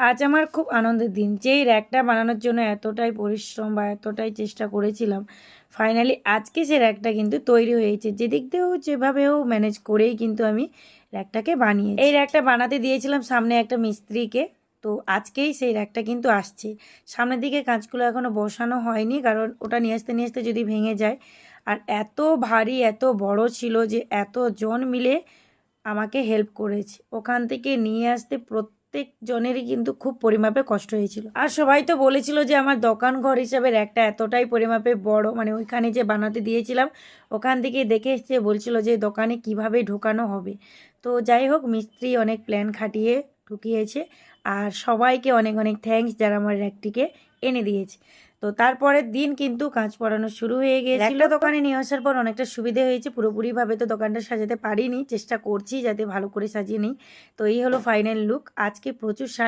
আজ আমার খুব আনন্দের দিন। যেই র্যাকটা বানানোর জন্য এতটাই পরিশ্রম বা এতটাই চেষ্টা করেছিলাম, ফাইনালি আজকে সে র্যাকটা কিন্তু তৈরি হয়েছে। যেদিক দিয়ে হোক যেভাবে হোক ম্যানেজ করেই কিন্তু আমি র্যাকটাকে বানিয়েছি। এই র্যাকটা বানাতে দিয়েছিলাম সামনে একটা মিস্ত্রিকে। তো আজকেই সেই র্যাকটা কিন্তু আসছে। সামনের দিকে কাঁচগুলো এখনও বসানো হয়নি, কারণ ওটা নিয়ে আসতে যদি ভেঙে যায়। আর এত ভারী এত বড় ছিল যে এতজন মিলে আমাকে হেল্প করেছে। ওখান থেকে নিয়ে আসতে প্রত্যেকজনেরই কিন্তু খুব পরিমাপে কষ্ট হয়েছিল। আর সবাই তো বলেছিল যে আমার দোকান ঘর হিসাবে একটা এতটাই পরিমাপে বড়, মানে ওইখানে যে বানাতে দিয়েছিলাম ওখান থেকে দেখে এসছে, বলছিল যে দোকানে কিভাবে ঢোকানো হবে। তো যাই হোক, মিস্ত্রি অনেক প্ল্যান খাটিয়ে ঢুকিয়েছে। আর সবাইকে অনেক অনেক থ্যাঙ্কস যারা আমার র্যাকটিকে এনে দিয়েছে। তো তারপরের দিন কিন্তু কাঁচ পড়ানো শুরু হয়ে গিয়েছিল। একটা দোকানে নিয়ে আসার পর অনেকটা সুবিধে হয়েছে। পুরোপুরিভাবে তো দোকানটা সাজাতে পারিনি, চেষ্টা করছি যাতে ভালো করে সাজিয়ে নিই। তো এই হলো ফাইনাল লুক। আজকে প্রচুর